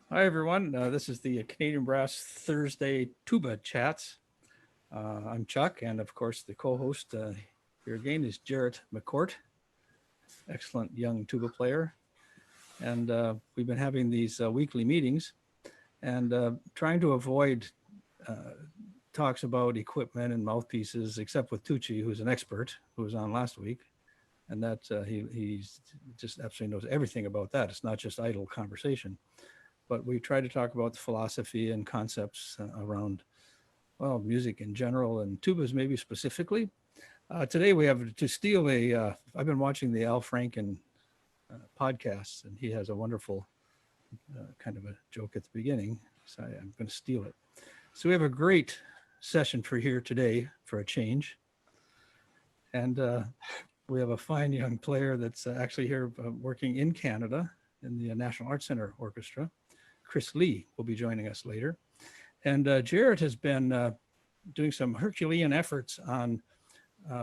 Hi, everyone. This is the Canadian Brass Thursday Tuba Chats. I'm Chuck, and of course, the co host here again is Jarrett McCourt, excellent young tuba player. And we've been having these weekly meetings and trying to avoid uh, talks about equipment and mouthpieces, except with Tucci, who's an expert, who was on last week. And that he's just absolutely knows everything about that. It's not just idle conversation, but we try to talk about the philosophy and concepts around, well, music in general and tubas maybe specifically. Today we have to steal I've been watching the Al Franken podcasts, and he has a wonderful kind of a joke at the beginning. So I'm going to steal it. So we have a great session for here today for a change. And we have a fine young player that's actually here working in Canada in the National Arts Centre Orchestra. Chris Lee will be joining us later. And Jarrett has been doing some Herculean efforts on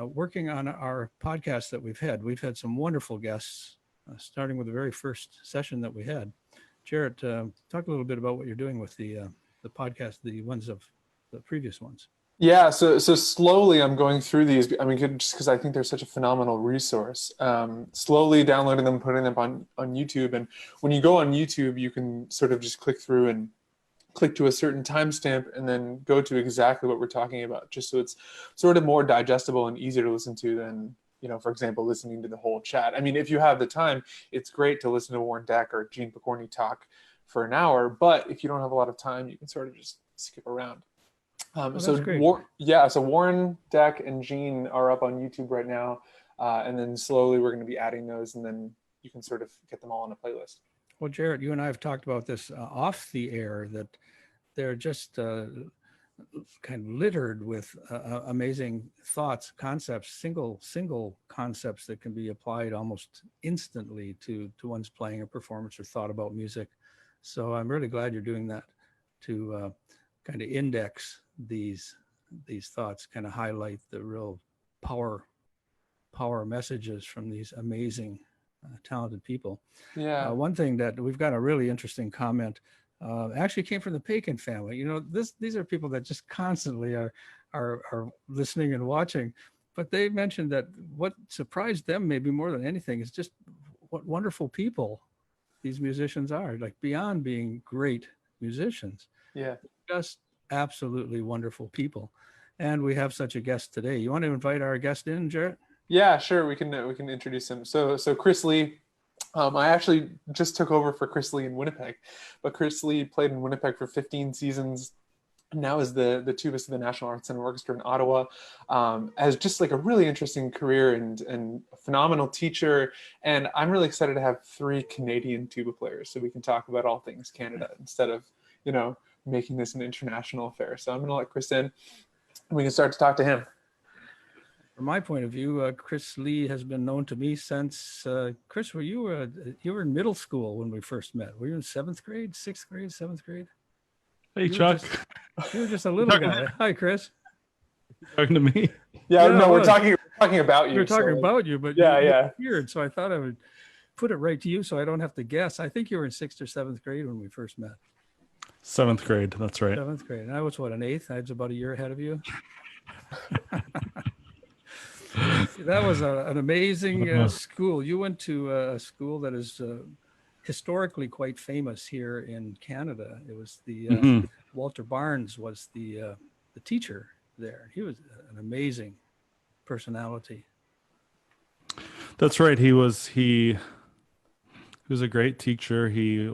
working on our podcast that we've had. We've had some wonderful guests, starting with the very first session that we had. Jarrett, talk a little bit about what you're doing with the podcast, the ones of the previous ones. Yeah, so slowly I'm going through these. I mean, just because I think they're such a phenomenal resource. Slowly downloading them, putting them on YouTube. And when you go on YouTube, you can sort of just click through and click to a certain timestamp and then go to exactly what we're talking about, just so it's sort of more digestible and easier to listen to than, for example, listening to the whole chat. I mean, if you have the time, it's great to listen to Warren Deck or Gene Pokorny talk for an hour. But if you don't have a lot of time, you can sort of just skip around. So Warren, Deck, and Gene are up on YouTube right now, and then slowly we're going to be adding those, and then you can sort of get them all on a playlist. Well, Jarrett, you and I have talked about this off the air, that they're just kind of littered with amazing thoughts, concepts, single concepts that can be applied almost instantly to one's playing a performance or thought about music. So I'm really glad you're doing that to kind of index these thoughts, kind of highlight the real power messages from these amazing talented people. Yeah. One thing that we've got a really interesting comment actually came from the Pagan family. These are people that just constantly are listening and watching, but they mentioned that what surprised them maybe more than anything is just what wonderful people these musicians are, like beyond being great musicians. Yeah. Just absolutely wonderful people. And we have such a guest today. You want to invite our guest in, Jarrett? Yeah, sure. We can introduce him. So Chris Lee. I actually just took over for Chris Lee in Winnipeg, but Chris Lee played in Winnipeg for 15 seasons. Now is the tubist of the National Arts Centre Orchestra in Ottawa. Has just like a really interesting career and a phenomenal teacher. And I'm really excited to have 3 Canadian tuba players, so we can talk about all things Canada instead of making this an international affair. So I'm going to let Chris in, and we can start to talk to him. From my point of view, Chris Lee has been known to me since, Chris, you were in middle school when we first met. Were you in 7th grade, 6th grade, 7th grade? Hey, Chuck. You were just a little guy. Hi, Chris. Talking to me? Yeah, no, we're talking about you. We're talking about you, but yeah, you yeah. appeared, so I thought I would put it right to you so I don't have to guess. I think you were in 6th or 7th grade when we first met. 7th grade, that's right. 7th grade. And I was, an 8th? I was about a year ahead of you. That was an amazing school. You went to a school that is historically quite famous here in Canada. It was the Walter Barnes was the teacher there. He was an amazing personality. That's right. He was a great teacher. He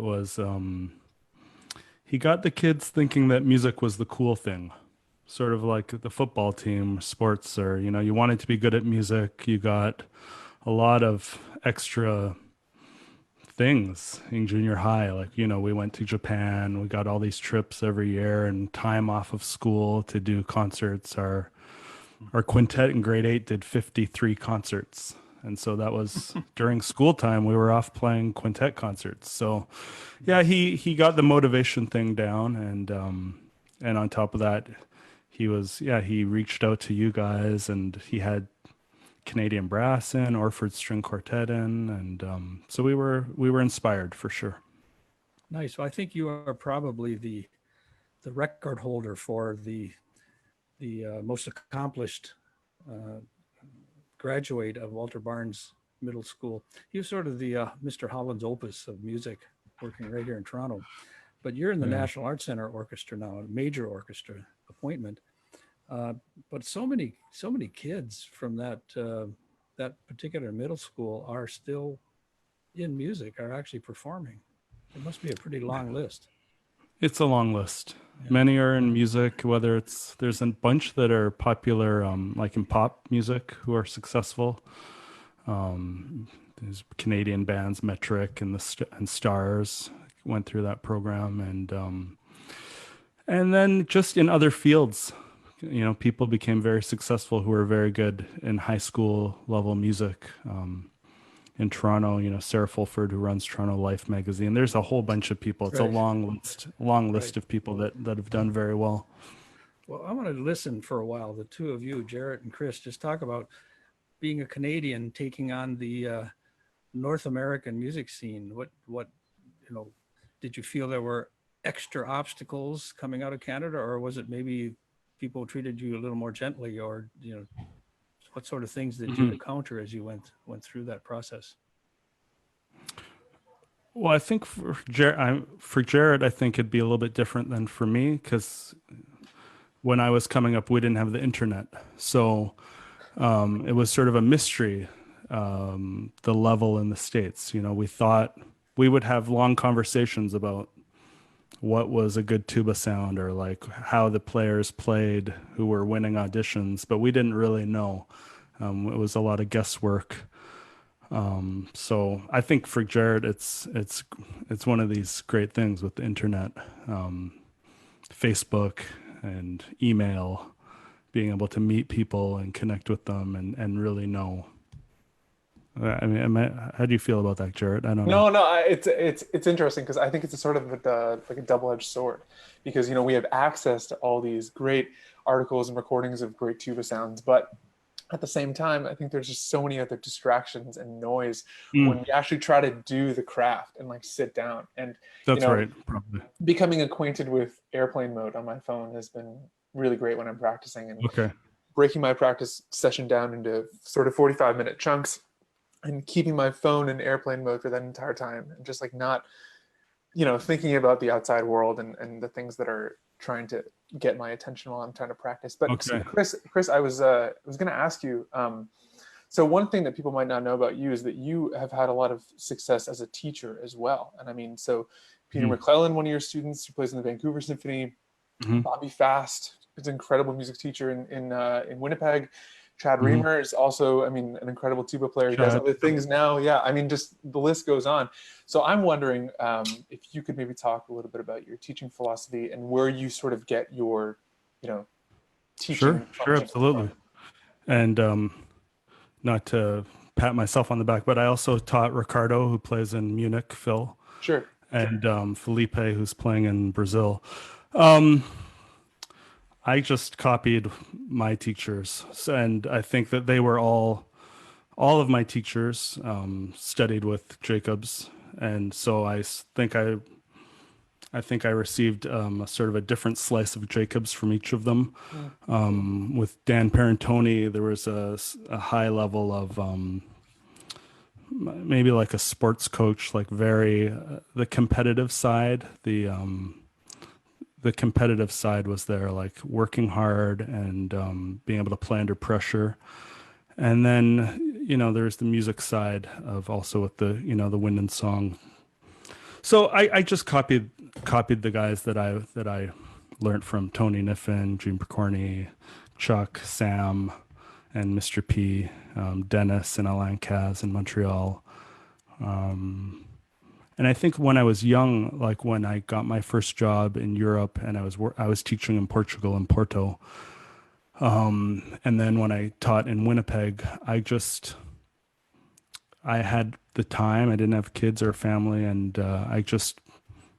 got the kids thinking that music was the cool thing. Sort of like the football team, sports, or, you wanted to be good at music. You got a lot of extra things in junior high. Like, we went to Japan, we got all these trips every year and time off of school to do concerts. Our quintet in grade 8 did 53 concerts. And so that was during school time, we were off playing quintet concerts. So yeah, he got the motivation thing down. And on top of that, he reached out to you guys, and he had Canadian brass in, Orford string quartet in, and so we were inspired for sure. Nice. Well, I think you are probably the record holder for the most accomplished graduate of Walter Barnes Middle School. He was sort of the Mr. Holland's Opus of music, working right here in Toronto. But you're in the Yeah. National Arts Centre Orchestra now, a major orchestra appointment. But so many kids from that particular middle school are still in music, are actually performing. It must be a pretty long list. It's a long list. Yeah. Many are in music, whether there's a bunch that are popular, like in pop music, who are successful. There's Canadian bands, Metric and Stars went through that program, and then just in other fields, people became very successful who were very good in high school level music. In Toronto, Sarah Fulford, who runs Toronto Life magazine. There's a whole bunch of people. It's Right. a long list Right. of people that have done very well. Well, I want to listen for a while. The two of you, Jarrett and Chris, just talk about being a Canadian taking on the North American music scene. What did you feel there were extra obstacles coming out of Canada, or was it maybe people treated you a little more gently, or what sort of things did you encounter as you went through that process? Well, I think for Jarrett, I think it'd be a little bit different than for me, because when I was coming up, we didn't have the internet, so it was sort of a mystery. The level in the States, we thought we would have long conversations about what was a good tuba sound, or like how the players played who were winning auditions, but we didn't really know. It was a lot of guesswork. So I think for Jarrett, it's one of these great things with the internet, Facebook and email, being able to meet people and connect with them and really know. I mean, how do you feel about that, Jarrett? I don't know. No, it's interesting, because I think it's a sort of like a double-edged sword, because we have access to all these great articles and recordings of great tuba sounds, but at the same time, I think there's just so many other distractions and noise when we actually try to do the craft and like sit down. And That's right, probably. becoming acquainted with airplane mode on my phone has been really great when I'm practicing, and Okay. breaking my practice session down into sort of 45-minute chunks and keeping my phone in airplane mode for that entire time, and just like not, thinking about the outside world and the things that are trying to get my attention while I'm trying to practice. But Okay. Chris, I was going to ask you, so one thing that people might not know about you is that you have had a lot of success as a teacher as well. And I mean, so Peter McClellan, one of your students who plays in the Vancouver Symphony, Bobby Fast is an incredible music teacher in Winnipeg. Chad Reamer is also, an incredible tuba player. He does other things now. Yeah, just the list goes on. So I'm wondering if you could maybe talk a little bit about your teaching philosophy and where you sort of get your, teaching. Sure, absolutely. And not to pat myself on the back, but I also taught Ricardo, who plays in Munich, Phil. Sure. And Felipe, who's playing in Brazil. I just copied my teachers, and I think that they were all of my teachers studied with Jacobs, and so I think I received a sort of a different slice of Jacobs from each of them. With Dan Parentoni, there was a high level of maybe like a sports coach, like very the competitive side. The competitive side was there, like working hard and being able to play under pressure. And then, there's the music side of also with the, the wind and song. So I just copied the guys that I learned from: Tony Niffen, Gene Picorni, Chuck, Sam, and Mr. P, Dennis and Alain Caz in Montreal. And I think when I was young, like when I got my first job in Europe, and I was teaching in Portugal, in Porto, and then when I taught in Winnipeg, I had the time. I didn't have kids or a family, and I just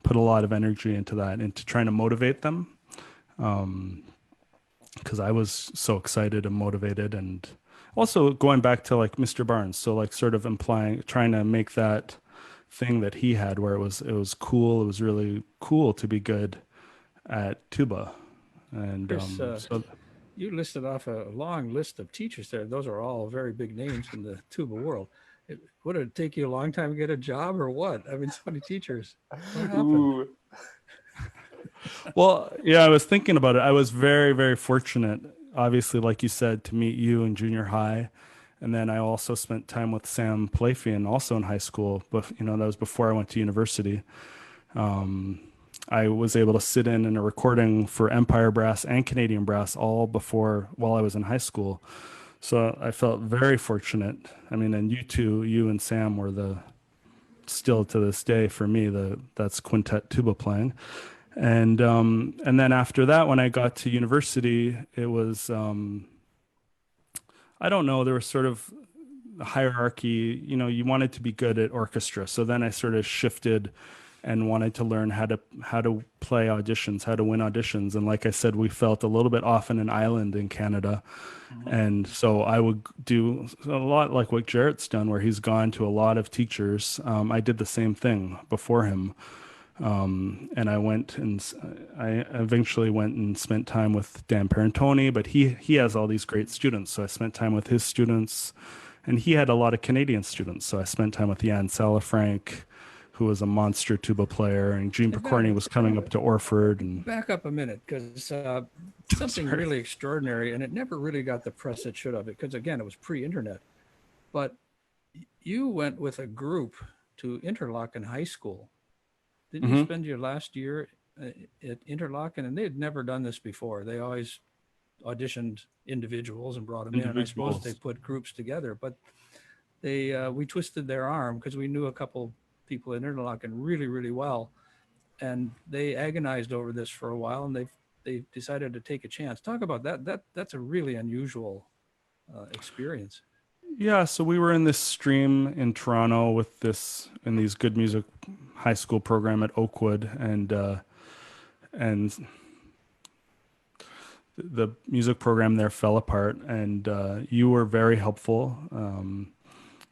put a lot of energy into that, into trying to motivate them, because I was so excited and motivated, and also going back to like Mr. Barnes, so like sort of trying to make that thing that he had, where it was cool. It was really cool to be good at tuba. And Chris, so you listed off a long list of teachers there. Those are all very big names in the tuba world. Would it take you a long time to get a job or what? I mean, so many teachers. What happened? Ooh. well, yeah, I was thinking about it. I was very, very fortunate, obviously, like you said, to meet you in junior high. And then I also spent time with Sam Palafian, also in high school, but that was before I went to university. I was able to sit in a recording for Empire Brass and Canadian Brass while I was in high school. So I felt very fortunate. I mean, and you and Sam were still to this day for me, that's quintet tuba playing. And then after that, when I got to university, it was, I don't know, there was sort of a hierarchy, you wanted to be good at orchestra. So then I sort of shifted and wanted to learn how to play auditions, how to win auditions. And like I said, we felt a little bit off in an island in Canada. And so I would do a lot like what Jarrett's done, where he's gone to a lot of teachers. I did the same thing before him. And I eventually went and spent time with Dan Parentoni, but he has all these great students. So I spent time with his students, and he had a lot of Canadian students. So I spent time with Jan Salafranc, who was a monster tuba player, and Gene Picorni was coming up to Orford. And back up a minute, because something really extraordinary, and it never really got the press it should have, because again, it was pre-internet. But you went with a group to Interlochen High School. Didn't you spend your last year at Interlochen? And they had never done this before. They always auditioned individuals and brought them in. I suppose they put groups together, but we twisted their arm because we knew a couple people in Interlochen really, really well, and they agonized over this for a while, and they decided to take a chance. Talk about that. That's a really unusual experience. Yeah, so we were in this stream in Toronto in these good music high school program at Oakwood, and the music program there fell apart, and you were very helpful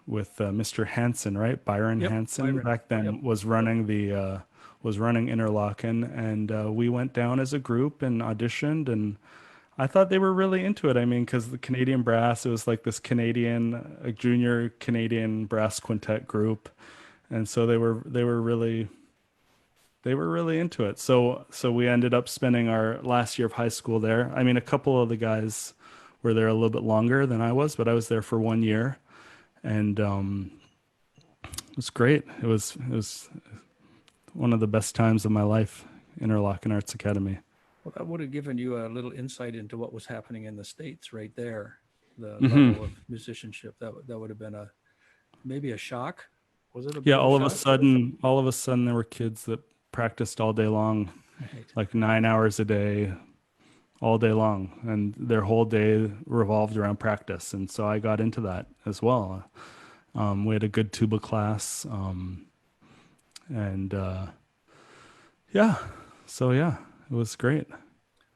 with Mr. Hansen, right? Byron Hansen back then was running Interlochen, and we went down as a group and auditioned, and I thought they were really into it. I mean, because the Canadian Brass, it was like this a junior Canadian brass quintet group, and so they were really into it. So we ended up spending our last year of high school there. I mean, a couple of the guys were there a little bit longer than I was, but I was there for 1 year, and it was great. It was one of the best times of my life, Interlochen Arts Academy. Well, that would have given you a little insight into what was happening in the States right there, the level of musicianship. That would have been maybe a shock. Was it? All of a sudden there were kids that practiced all day long, like 9 hours a day, all day long, and their whole day revolved around practice. And so I got into that as well. We had a good tuba class, it was great.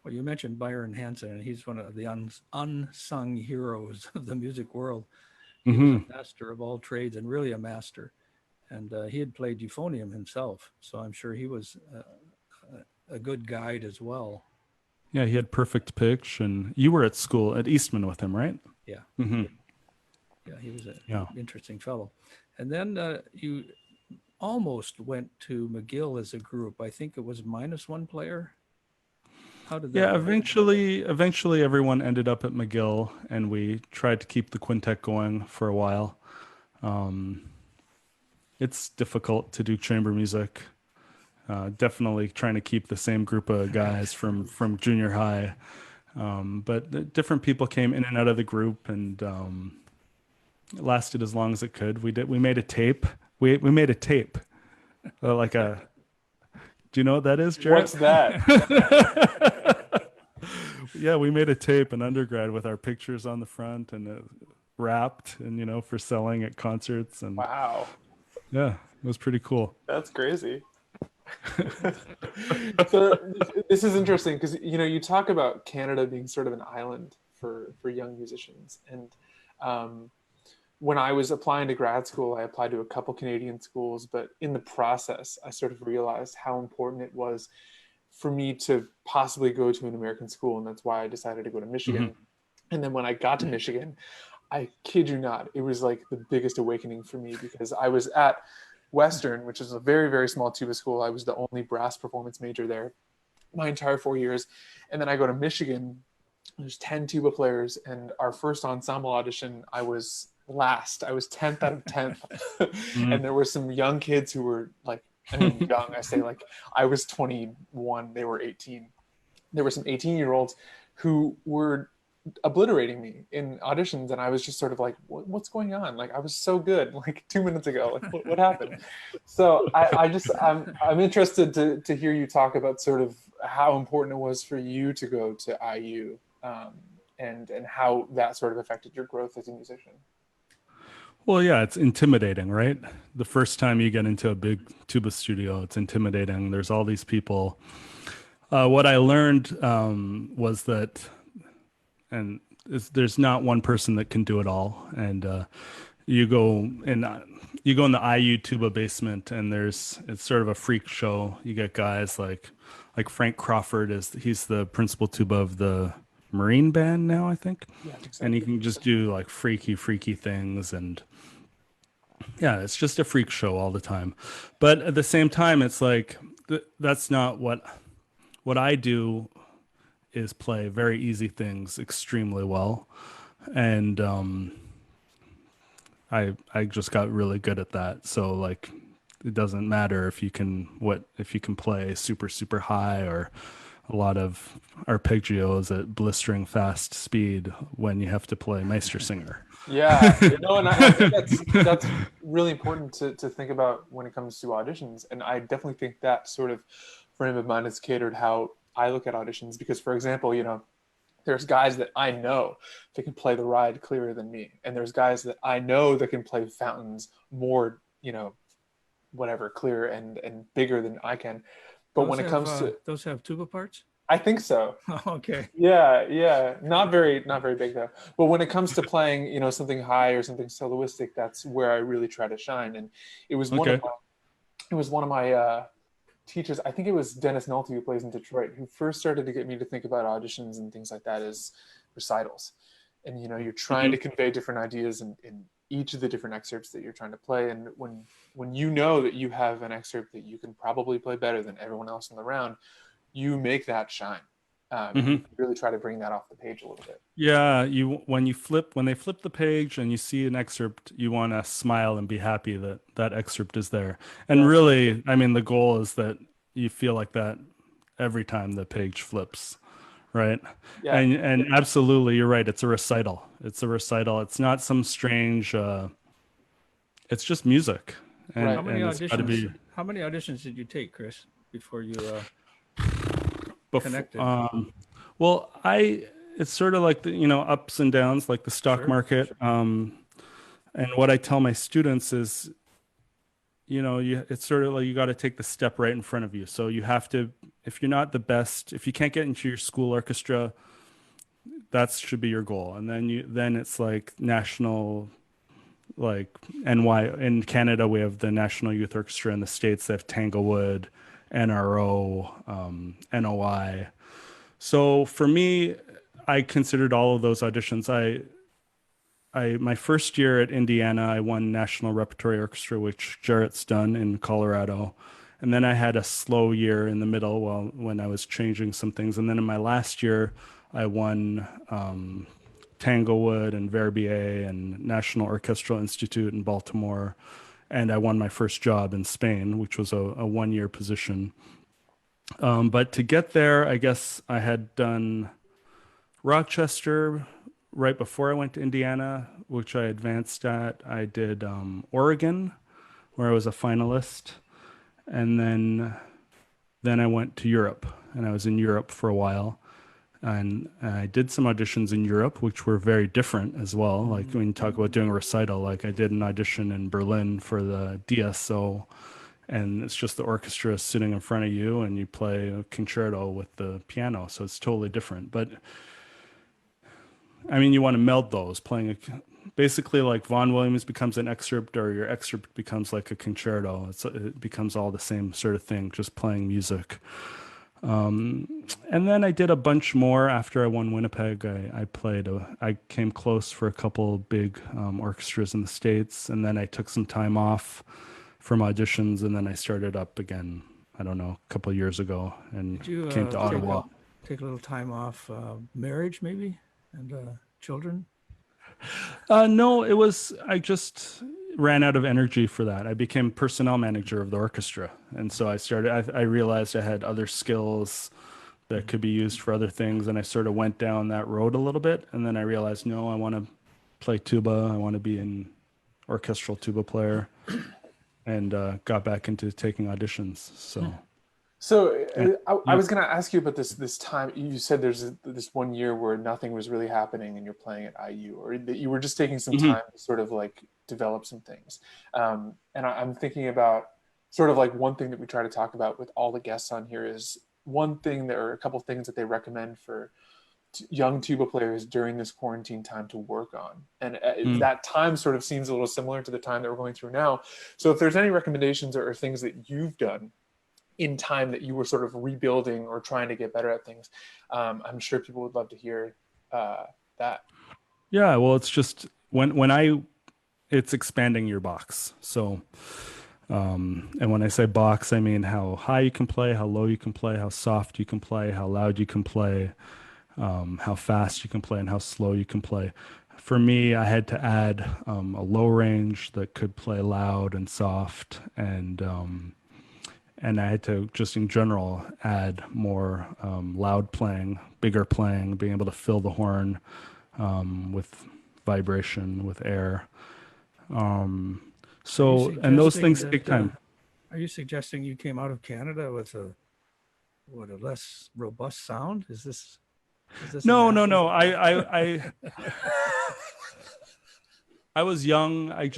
Well, you mentioned Byron Hansen, and he's one of the unsung heroes of the music world. He was a master of all trades, and really a master. And he had played euphonium himself, so I'm sure he was a good guide as well. Yeah, he had perfect pitch, and you were at school at Eastman with him, right? Yeah. Mm-hmm. Yeah, he was an interesting fellow. And then you almost went to McGill as a group. I think it was -1 player. How did that work? Eventually everyone ended up at McGill, and we tried to keep the quintet going for a while. It's difficult to do chamber music. Definitely trying to keep the same group of guys from junior high. But different people came in and out of the group, and it lasted as long as it could. We made a tape. We made a tape. Do you know what that is, Jarrett? What's that? Yeah, we made a tape in undergrad with our pictures on the front, and wrapped, and for selling at concerts. And wow. Yeah, it was pretty cool. That's crazy. So this is interesting because you talk about Canada being sort of an island for young musicians, and when I was applying to grad school, I applied to a couple Canadian schools, but in the process, I sort of realized how important it was for me to possibly go to an American school. And that's why I decided to go to Michigan. Mhm. And then when I got to Michigan, I kid you not, it was like the biggest awakening for me, because I was at Western, which is a very, very small tuba school. I was the only brass performance major there my entire 4 years. And then I go to Michigan, there's 10 tuba players, and our first ensemble audition, I was last. I was 10th out of 10th. And there were some young kids who were like, I mean, young, I say, like, I was 21, they were 18. There were some 18-year-olds who were obliterating me in auditions, and I was just sort of like, what's going on? Like, I was so good like 2 minutes ago. Like, what happened? So I'm interested to hear you talk about sort of how important it was for you to go to IU, and how that sort of affected your growth as a musician. Well, yeah, it's intimidating, right? The first time you get into a big tuba studio, it's intimidating. There's all these people. What I learned was that, and there's not one person that can do it all. And you go in the IU tuba basement, and it's sort of a freak show. You get guys like Frank Crawford he's the principal tuba of the Marine band now, I think. Yeah, exactly. And he can just do like freaky things, and yeah, it's just a freak show all the time. But at the same time, it's like that's not what I do. Is play very easy things extremely well, and I just got really good at that. So like, it doesn't matter if you can play super high or a lot of arpeggios at blistering fast speed when you have to play Meistersinger. Yeah, and I think that's really important to think about when it comes to auditions. And I definitely think that sort of frame of mind has catered how I look at auditions, because, for example, there's guys that I know that can play the ride clearer than me, and there's guys that I know that can play fountains more, whatever, clearer and bigger than I can. But when it comes to those have tuba parts. I think so. Okay. Yeah. Not very big though. But when it comes to playing, something high or something soloistic, that's where I really try to shine. And it was one of my teachers, I think it was Dennis Nolte, who plays in Detroit, who first started to get me to think about auditions and things like that as recitals. And you're trying to convey different ideas in each of the different excerpts that you're trying to play. And when you know that you have an excerpt that you can probably play better than everyone else in the round, you make that shine. You really try to bring that off the page a little bit. Yeah, when they flip the page and you see an excerpt, you want to smile and be happy that that excerpt is there. And really, I mean, the goal is that you feel like that every time the page flips, right? Yeah. And absolutely, you're right. It's a recital. It's not some strange. It's just music. And, How many auditions did you take, Chris, before you connected? Well, it's sort of like the ups and downs, like the stock market. Sure. And what I tell my students is, it's sort of like you got to take the step right in front of you. So you have to, if you're not the best, if you can't get into your school orchestra, that should be your goal. And then it's like national, like in Canada, we have the National Youth Orchestra. In the States, they have Tanglewood, NRO, NOI. So for me, I considered all of those auditions. My first year at Indiana, I won National Repertory Orchestra, which Jarrett's done in Colorado. And then I had a slow year in the middle when I was changing some things. And then in my last year, I won Tanglewood and Verbier and National Orchestral Institute in Baltimore. And I won my first job in Spain, which was a one-year position. But to get there, I guess I had done Rochester right before I went to Indiana, which I advanced at. I did Oregon, where I was a finalist. And then I went to Europe, and I was in Europe for a while. And I did some auditions in Europe, which were very different as well. Like when you talk about doing a recital, like I did an audition in Berlin for the DSO, and it's just the orchestra sitting in front of you and you play a concerto with the piano. So it's totally different. But I mean, you want to meld those, playing basically like Vaughan Williams becomes an excerpt, or your excerpt becomes like a concerto. It becomes all the same sort of thing, just playing music. And then I did a bunch more after I won Winnipeg. I came close for a couple big orchestras in the States, and then I took some time off from auditions, and then I started up again, I don't know, a couple of years ago, and Did you came to Ottawa. take a little time off marriage maybe and children? No, I just ran out of energy for that. I became personnel manager of the orchestra. And so I realized I had other skills that could be used for other things. And I sort of went down that road a little bit. And then I realized, no, I want to play tuba. I want to be an orchestral tuba player, and got back into taking auditions. So I was going to ask you about this time. You said there's this 1 year where nothing was really happening and you're playing at IU, or that you were just taking some time to sort of like develop some things. And I'm thinking about sort of like one thing that we try to talk about with all the guests on here is one thing, there are a couple things that they recommend for young tuba players during this quarantine time to work on. And that time sort of seems a little similar to the time that we're going through now. So if there's any recommendations or things that you've done in time that you were sort of rebuilding or trying to get better at things, I'm sure people would love to hear that. Yeah, well, it's just it's expanding your box. So, and when I say box, I mean how high you can play, how low you can play, how soft you can play, how loud you can play, how fast you can play, and how slow you can play. For me, I had to add a low range that could play loud and soft, and I had to just in general add more loud playing, bigger playing, being able to fill the horn with vibration, with air. So, and those things take time. Are you suggesting you came out of Canada with a less robust sound? Is this No. I was young. I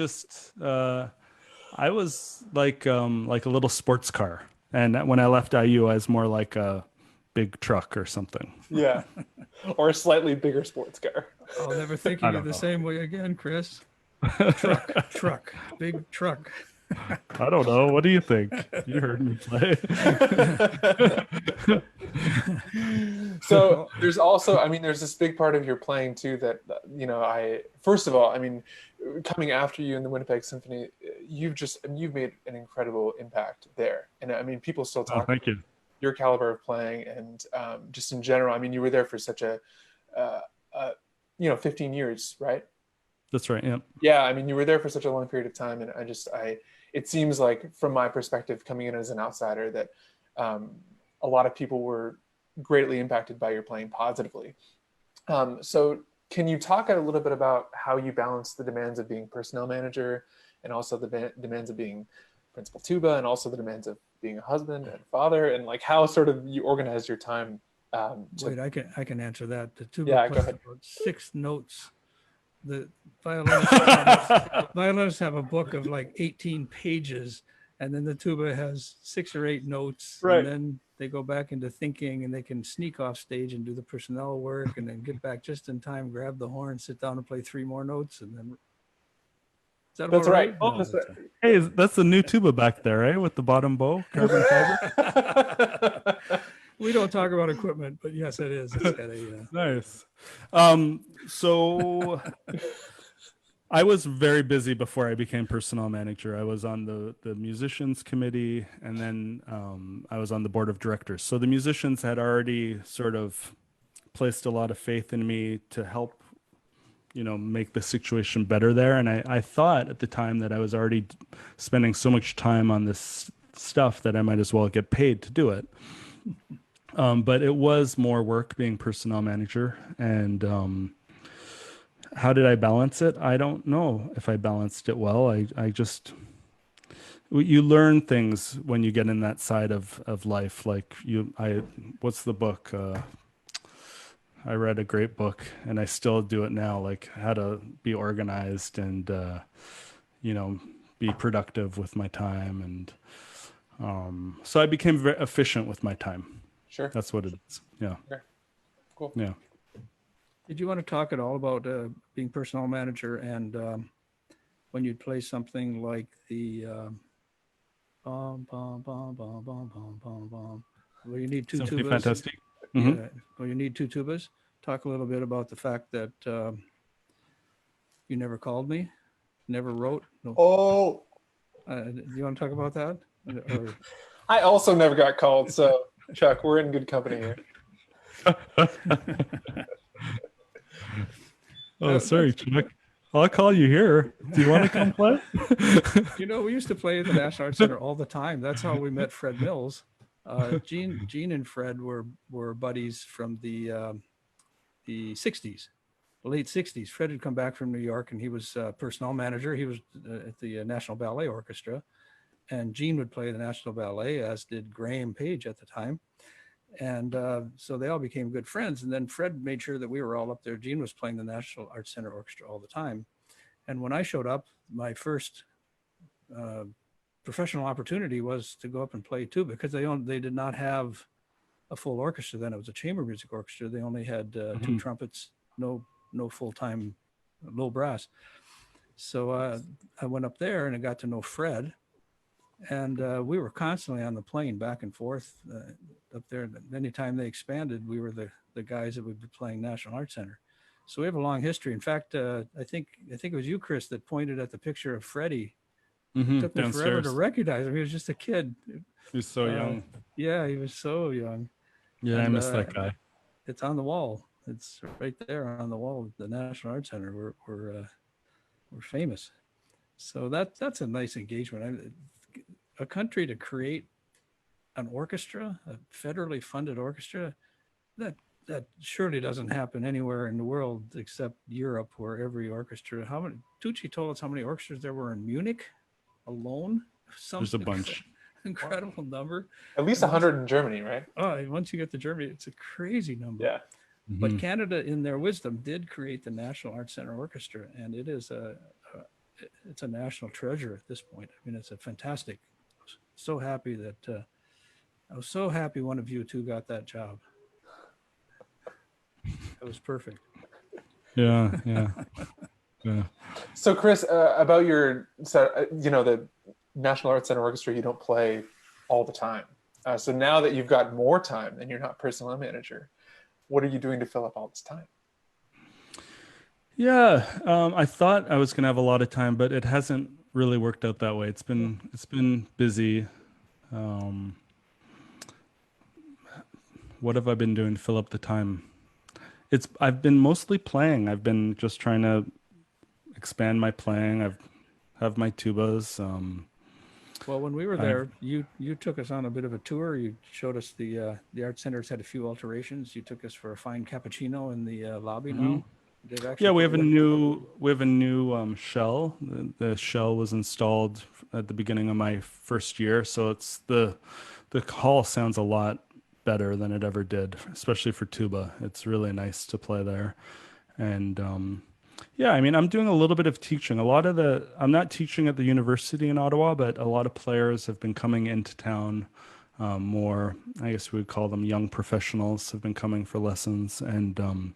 was like a little sports car, and when I left IU, I was more like a big truck or something. Yeah, or a slightly bigger sports car. I'll never think of you the same way again, Chris. Truck, big truck. I don't know. What do you think? You heard me play. So there's also, there's this big part of your playing too that, first of all, coming after you in the Winnipeg Symphony, you've made an incredible impact there. And people still talk thank you. Your caliber of playing and just in general. You were there for such a 15 years, right? That's right. Yeah. Yeah. You were there for such a long period of time. And it seems like from my perspective, coming in as an outsider, that a lot of people were greatly impacted by your playing positively. So can you talk a little bit about how you balance the demands of being personnel manager and also the demands of being principal tuba and also the demands of being a husband and father, and like how sort of you organize your time? Wait, I can answer that. The tuba go plays ahead. about 6 notes. The violinists have a book of like 18 pages, and then the tuba has 6 or 8 notes, right. And then they go back into thinking, and they can sneak off stage and do the personnel work, and then get back just in time, grab the horn, sit down and play 3 more notes, and then. That's right. No, that's right. Hey, that's the new tuba back there, right? With the bottom bow, carbon fiber. We don't talk about equipment, but yes, it is. It's got a, Nice. So I was very busy before I became personnel manager. I was on the musicians committee, and then I was on the board of directors. So the musicians had already sort of placed a lot of faith in me to help, make the situation better there. And I thought at the time that I was already spending so much time on this stuff that I might as well get paid to do it. But it was more work being personnel manager. And how did I balance it? I don't know if I balanced it well. You learn things when you get in that side of life. Like what's the book? I read a great book, and I still do it now, like how to be organized and, be productive with my time. And so I became very efficient with my time. Sure. That's what it is. Yeah. Okay. Cool. Yeah. Did you want to talk at all about being personnel manager and when you'd play something like the bum, bum, bum, bum, bum, bum, bum, bum, where you need two Simply tubas? fantastic. Yeah, where you need two tubas. Talk a little bit about the fact that you never called me, never wrote. No. Oh, Do you want to talk about that? Or I also never got called. So Chuck, we're in good company here. Oh, sorry, Chuck. I'll call you here. Do you want to come play? we used to play at the National Arts Centre all the time. That's how we met Fred Mills. Gene and Fred were buddies from the 60s, the late 60s. Fred had come back from New York and he was personnel manager. He was at the National Ballet Orchestra, and Gene would play the National Ballet, as did Graham Page at the time. And so they all became good friends. And then Fred made sure that we were all up there. Gene was playing the National Arts Centre Orchestra all the time. And when I showed up, my first professional opportunity was to go up and play tuba, because they did not have a full orchestra then. It was a chamber music orchestra. They only had two trumpets, no full-time low brass. So I went up there and I got to know Fred. And we were constantly on the plane back and forth up there. Anytime they expanded, we were the guys that would be playing National Arts Centre. So we have a long history. In fact, I think it was you, Chris, that pointed at the picture of Freddie. It took me forever to recognize him. He was just a kid. He was so young. Yeah, he was so young. Yeah, I miss that guy. It's on the wall. It's right there on the wall of the National Arts Centre. We're famous. So that's a nice engagement. A country to create an orchestra, a federally funded orchestra, that surely doesn't happen anywhere in the world except Europe, where every orchestra. Tucci told us how many orchestras there were in Munich alone. There's a bunch. Incredible number. At least 100 in Germany, right? Oh, once you get to Germany, it's a crazy number. Yeah. But Canada, in their wisdom, did create the National Arts Centre Orchestra, and it is it's a national treasure at this point. I mean, it's a fantastic. So happy that I was so happy one of you two got that job. It was perfect. Yeah. So Chris, about your, the National Arts Centre Orchestra, you don't play all the time. So now that you've got more time and you're not personnel manager, what are you doing to fill up all this time? Yeah, I thought I was going to have a lot of time, but it hasn't really worked out that way. It's been busy. What have I been doing to fill up the time? I've been mostly playing. I've been just trying to expand my playing. I have my tubas. Well, when we were there, you took us on a bit of a tour. You showed us the Art Center's had a few alterations. You took us for a fine cappuccino in the lobby now. Yeah, we have a new shell. The shell was installed at the beginning of my first year, so it's the hall sounds a lot better than it ever did, especially for tuba. It's really nice to play there. And yeah, I mean, I'm doing a little bit of teaching. I'm not teaching at the university in Ottawa, but a lot of players have been coming into town. More, I guess we would call them young professionals, have been coming for lessons. And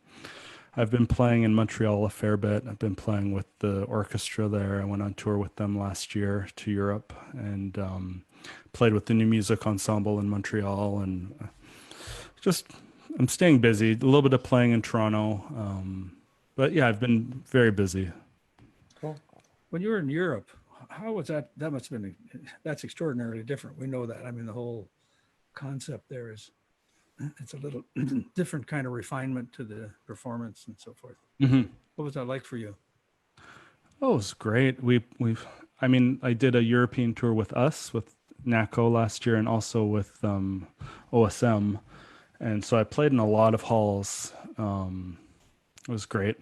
I've been playing in Montreal a fair bit. I've been playing with the orchestra there. I went on tour with them last year to Europe and played with the New Music Ensemble in Montreal. And I'm staying busy. A little bit of playing in Toronto. But yeah, I've been very busy. Cool. When you were in Europe, how was that? That must have been, that's extraordinarily different. We know that. I mean, the whole concept there it's a little different kind of refinement to the performance and so forth. What was that like for you? Oh, it was great. I did a European tour with NACO last year and also with OSM. And so I played in a lot of halls. It was great.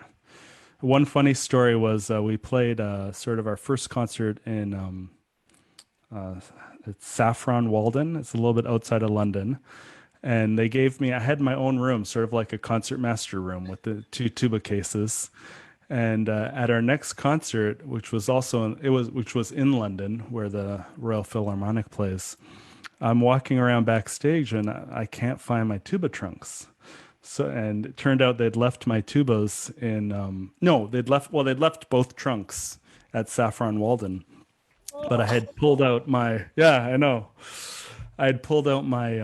One funny story was we played sort of our first concert in it's Saffron Walden. It's a little bit outside of London. And I had my own room, sort of like a concert master room with the two tuba cases. And at our next concert, which was in London, where the Royal Philharmonic plays, I'm walking around backstage and I can't find my tuba trunks. So, and it turned out they'd left my tubas in, no, they'd left both trunks at Saffron Walden. But I had pulled out yeah, I know. I had pulled out my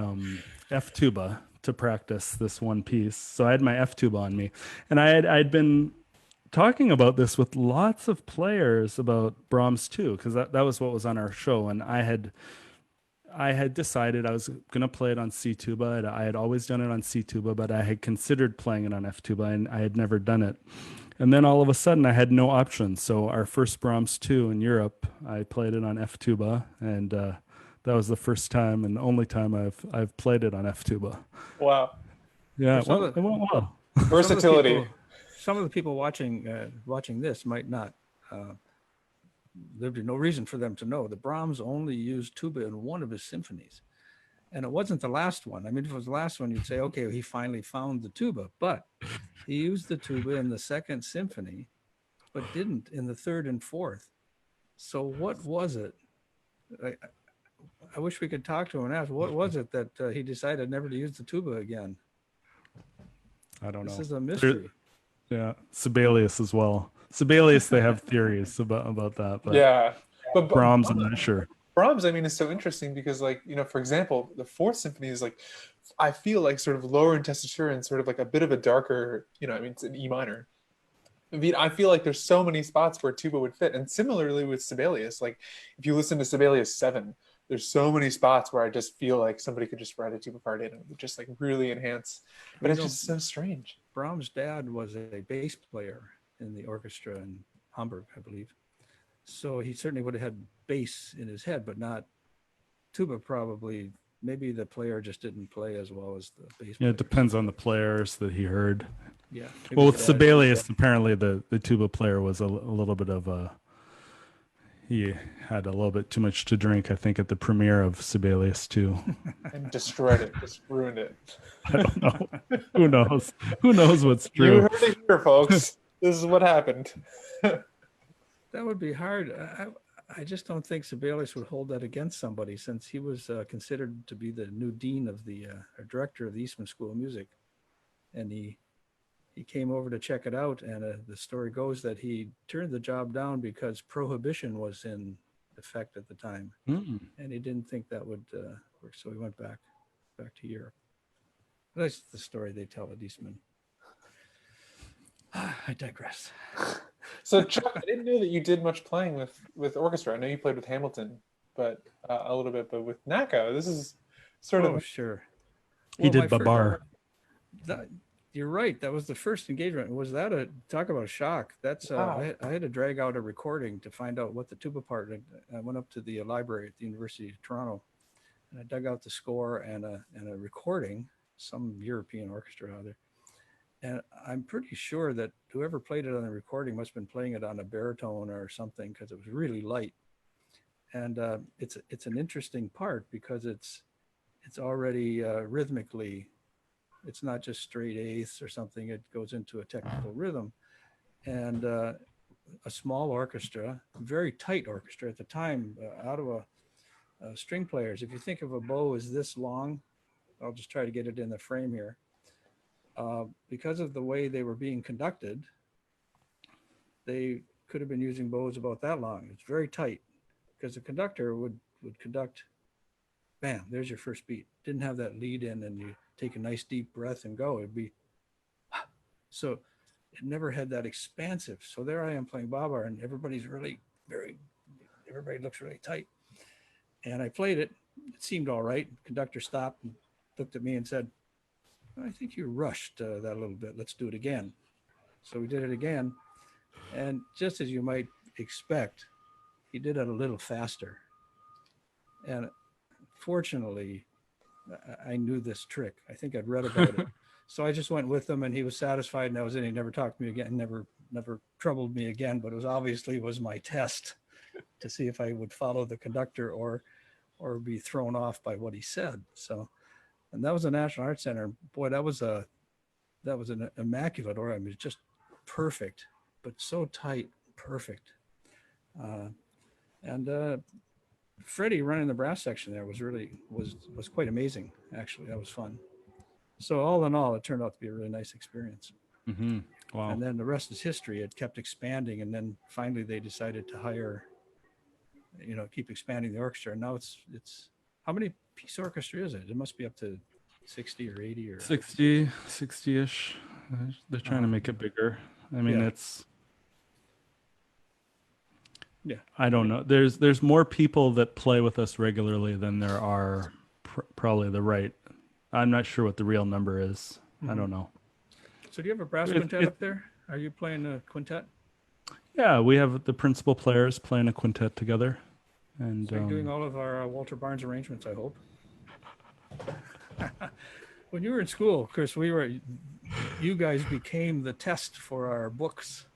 F tuba to practice this one piece. So I had my F tuba on me. And I'd been talking about this with lots of players about Brahms too, because that was what was on our show. And I had decided I was going to play it on C tuba. I had always done it on C tuba, but I had considered playing it on F tuba, and I had never done it. And then all of a sudden, I had no options. So our first Brahms 2 in Europe, I played it on F tuba, and that was the first time and only time I've played it on F tuba. Wow. Yeah, it went well. Versatility. Some of the people watching this might not. There'd be no reason for them to know that Brahms only used tuba in one of his symphonies. And it wasn't the last one. I mean, if it was the last one, you'd say, okay, he finally found the tuba. But he used the tuba in the second symphony, but didn't in the third and fourth. So what was it? I wish we could talk to him and ask, what was it that he decided never to use the tuba again? I don't know. This is a mystery. Yeah, Sibelius as well. Sibelius, they have theories about that. But Yeah. But Brahms, I'm not sure. Brahms, I mean, is so interesting because, like, you know, for example, the fourth symphony is like, I feel like sort of lower in tessitura and sort of like a bit of a darker, you know, I mean, it's an E minor. I mean, I feel like there's so many spots where tuba would fit. And similarly with Sibelius, like if you listen to Sibelius 7, there's so many spots where I just feel like somebody could just write a tuba part in and it would just like really enhance. But it's just so strange. Brahms' dad was a bass player in the orchestra in Hamburg, I believe. So he certainly would have had bass in his head, but not tuba. Probably, maybe the player just didn't play as well as the bass player. Yeah, it depends on the players that he heard. Yeah. Well, with Sibelius, apparently the tuba player was a little bit of a. He had a little bit too much to drink, I think, at the premiere of Sibelius too. And destroyed it, just ruined it. I don't know. Who knows? Who knows what's true? You heard it here, folks. This is what happened. That would be hard. I just don't think Sibelius would hold that against somebody, since he was considered to be the new dean of the or director of the Eastman School of Music, and he came over to check it out. And the story goes that he turned the job down because prohibition was in effect at the time, and he didn't think that would work, so he went back to Europe. That's the story they tell at Eastman. I digress. So Chuck, I didn't know that you did much playing with orchestra. I know you played with Hamilton, but a little bit. But with NACO, this is sort of sure. He did Babar. You're right. That was the first engagement. Was that talk about a shock? That's Wow. I had to drag out a recording to find out what the tuba part. I went up to the library at the University of Toronto, and I dug out the score and a recording, some European orchestra out there. And I'm pretty sure that whoever played it on the recording must have been playing it on a baritone or something, because it was really light. And it's an interesting part because it's already rhythmically, it's not just straight eighths or something. It goes into a technical rhythm. And a small orchestra, very tight orchestra at the time, Ottawa string players. If you think of a bow as this long, I'll just try to get it in the frame here. Because of the way they were being conducted, they could have been using bows about that long. It's very tight because the conductor would conduct, bam, there's your first beat. Didn't have that lead in and you take a nice deep breath and go. It'd be, so it never had that expansive. So there I am playing Babar and everybody's really everybody looks really tight. And I played it. It seemed all right. Conductor stopped and looked at me and said, I think you rushed that a little bit. Let's do it again. So we did it again. And just as you might expect, he did it a little faster. And fortunately, I knew this trick. I think I'd read about it. So I just went with him and he was satisfied and that was it. He never talked to me again, never troubled me again, but it was obviously was my test to see if I would follow the conductor or be thrown off by what he said. So, and that was the National Arts Centre. Boy, that was an immaculate organ. I mean, just perfect, but so tight, perfect. And Freddie running the brass section there was quite amazing. Actually, that was fun. So all in all, it turned out to be a really nice experience. Mm-hmm. Wow. And then the rest is history. It kept expanding, and then finally they decided to hire, keep expanding the orchestra. And now it's how many piece orchestra is it? It must be up to 60 or 80 or 60-ish. They're trying to make it bigger. I mean, Yeah. Yeah. I don't know. There's more people that play with us regularly than there are probably the right. I'm not sure what the real number is. I don't know. So do you have a brass quintet up there? Are you playing a quintet? Yeah, we have the principal players playing a quintet together. And So you're doing all of our Walter Barnes arrangements, I hope. When you were in school, Chris, you guys became the test for our books.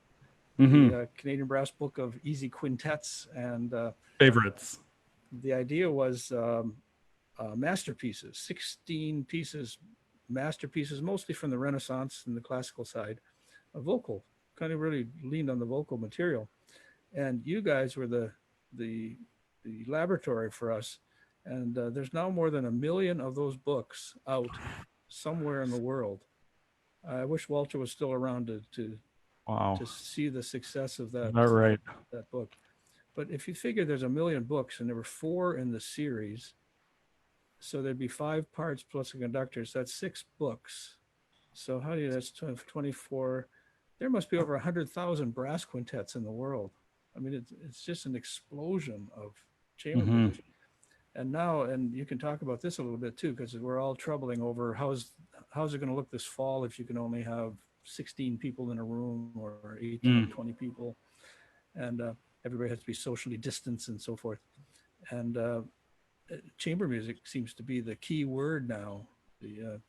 The Canadian Brass Book of Easy Quintets, and favorites. the idea was masterpieces, 16 pieces, masterpieces, mostly from the Renaissance and the classical side, a vocal, kind of really leaned on the vocal material. And you guys were the laboratory for us. And there's now more than 1 million of those books out somewhere in the world. I wish Walter was still around to Wow. to see the success of that, All right. that book. But if you figure there's 1 million books and there were 4 in the series, so there'd be 5 parts plus a conductor, so that's 6 books. So that's 24. There must be over 100,000 brass quintets in the world. I mean, it's just an explosion of chamber music. And now, and you can talk about this a little bit too, because we're all troubling over how's it going to look this fall if you can only have 16 people in a room or 18 or 20 people, and everybody has to be socially distanced and so forth. And chamber music seems to be the key word now. The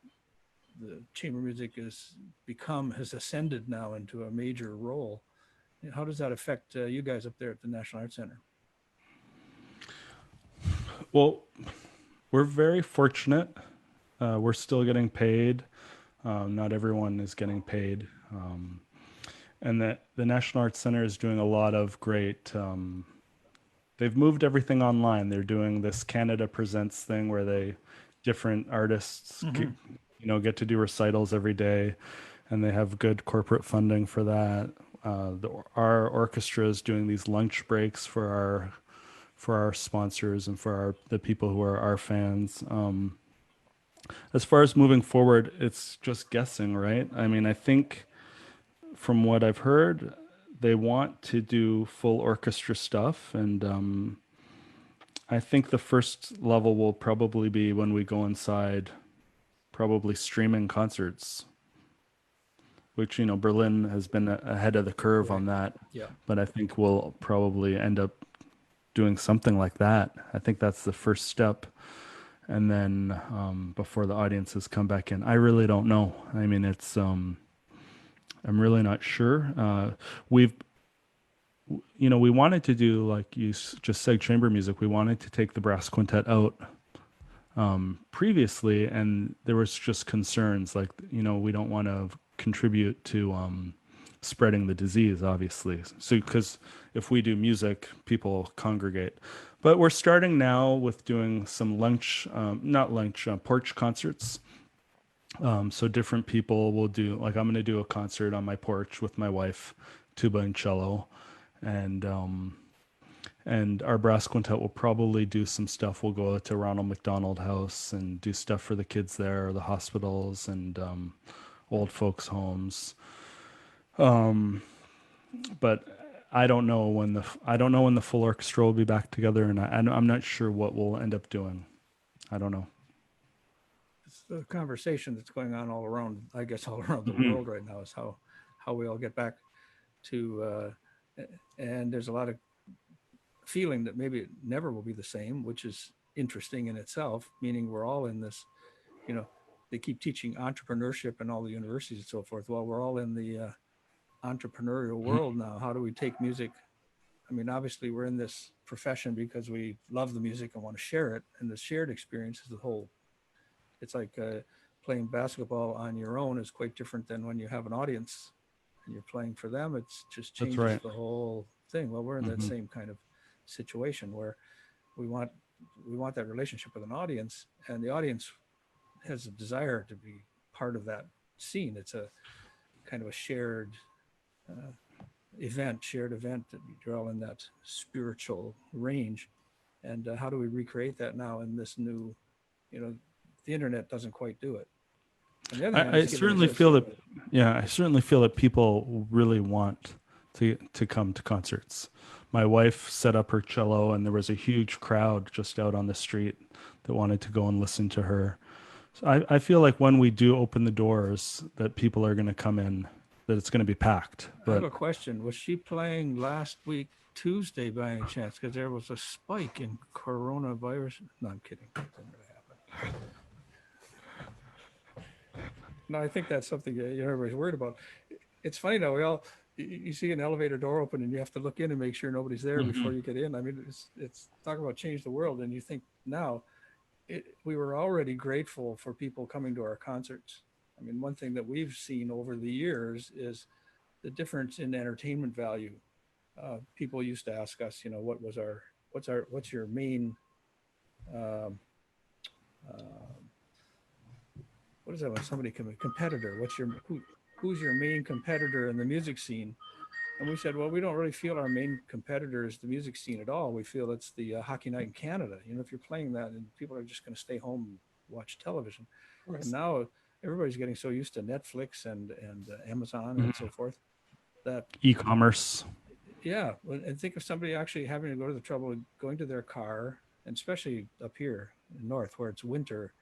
chamber music has ascended now into a major role. How does that affect you guys up there at the National Arts Centre? Well, we're very fortunate. We're still getting paid. Not everyone is getting paid. And the National Arts Centre is doing a lot of great. They've moved everything online. They're doing this Canada Presents thing where different artists get to do recitals every day, and they have good corporate funding for that. Our orchestra is doing these lunch breaks for our sponsors and for the people who are our fans. As far as moving forward, it's just guessing, right? I mean, I think from what I've heard, they want to do full orchestra stuff. And I think the first level will probably be when we go inside, probably streaming concerts, which, Berlin has been ahead of the curve on that. Yeah. But I think we'll probably end up doing something like that. I think that's the first step. And then before the audiences come back in, I really don't know. I mean, I'm really not sure. We wanted to do, like you just said, chamber music. We wanted to take the brass quintet out previously, and there was just concerns like, we don't want to contribute to spreading the disease, obviously. So, because if we do music, people congregate. But we're starting now with doing some porch concerts. So different people will do, like I'm going to do a concert on my porch with my wife, tuba and cello, and our brass quintet will probably do some stuff. We'll go to Ronald McDonald House and do stuff for the kids there, the hospitals and old folks' homes. But I don't know when the full orchestra will be back together, and I'm not sure what we'll end up doing. I don't know. It's the conversation that's going on all around the world right now is how we all get back to, and there's a lot of feeling that maybe it never will be the same, which is interesting in itself, meaning we're all in this, they keep teaching entrepreneurship in all the universities and so forth. Well, we're all in the entrepreneurial world now. How do we take music? I mean, obviously we're in this profession because we love the music and want to share it, and the shared experience is the whole. It's like playing basketball on your own is quite different than when you have an audience and you're playing for them. It's just changes the whole thing. Well, we're in that same kind of situation where we want that relationship with an audience, and the audience has a desire to be part of that scene. It's a kind of a shared shared event that you're all in that spiritual range. And how do we recreate that now in this new, the internet doesn't quite do it. On the other hand, I certainly feel that, I certainly feel that people really want to come to concerts. My wife set up her cello, and there was a huge crowd just out on the street that wanted to go and listen to her. So I feel like when we do open the doors, that people are going to come in, that it's going to be packed. I have But a question. Was she playing last week Tuesday by any chance? Because there was a spike in coronavirus. No, I'm kidding. That didn't really happen. No, I think that's something everybody's worried about. It's funny though. You see an elevator door open and you have to look in and make sure nobody's there before you get in. I mean, it's talk about change the world. And you think now, we were already grateful for people coming to our concerts. I mean, one thing that we've seen over the years is the difference in entertainment value. People used to ask us, what's your main, what is that when somebody competitor? Who's your main competitor in the music scene? And we said, well, we don't really feel our main competitor is the music scene at all. We feel it's the hockey night in Canada. If you're playing that, and people are just going to stay home and watch television. And now everybody's getting so used to Netflix and Amazon and so forth that e-commerce. Yeah, and think of somebody actually having to go to the trouble of going to their car, and especially up here in north where it's winter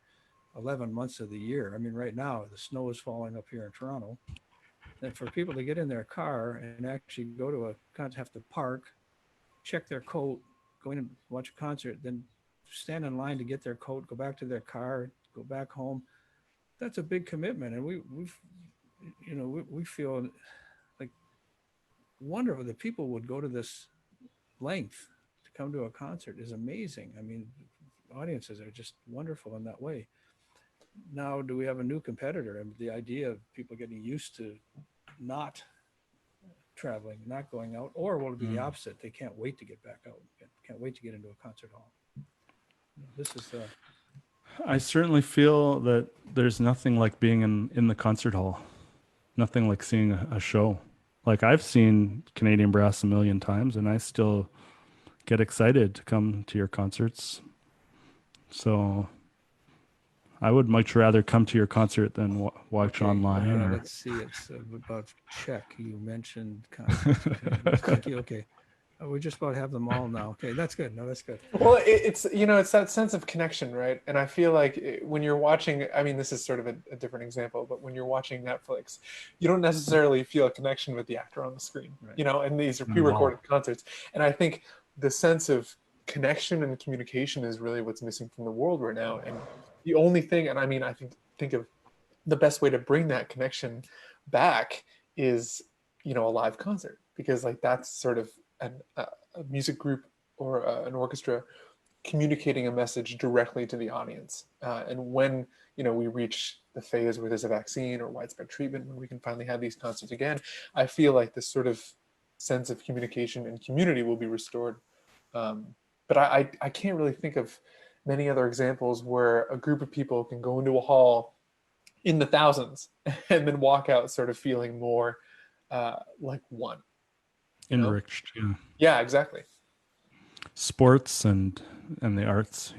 11 months of the year. I mean, right now the snow is falling up here in Toronto. And for people to get in their car and actually go to have to park, check their coat, go in and watch a concert, then stand in line to get their coat, go back to their car, go back home. That's a big commitment. And we feel like wonderful that people would go to this length to come to a concert is amazing. I mean, audiences are just wonderful in that way. Now, do we have a new competitor? I mean, the idea of people getting used to not traveling, not going out, or will it be the opposite? They can't wait to get back out. Can't wait to get into a concert hall. This is I certainly feel that there's nothing like being in the concert hall. Nothing like seeing a show. Like I've seen Canadian Brass a million times, and I still get excited to come to your concerts. So I would much rather come to your concert than watch online. Let's see. It's about Czech. You mentioned concerts. Okay. Thank you. Okay. We just about have them all now. Okay, that's good. No, that's good. Well, it's that sense of connection, right? And I feel like when you're watching, I mean, this is sort of a different example, but when you're watching Netflix, you don't necessarily feel a connection with the actor on the screen, right. And these are pre-recorded concerts. And I think the sense of connection and communication is really what's missing from the world right now. And the only thing, and I mean, I think of the best way to bring that connection back is, a live concert, because like that's sort of a music group or an orchestra communicating a message directly to the audience. And when, we reach the phase where there's a vaccine or widespread treatment, when we can finally have these concerts again, I feel like this sort of sense of communication and community will be restored. But I can't really think of many other examples where a group of people can go into a hall in the thousands and then walk out sort of feeling more like one. Enriched, yeah, exactly. Sports and the arts,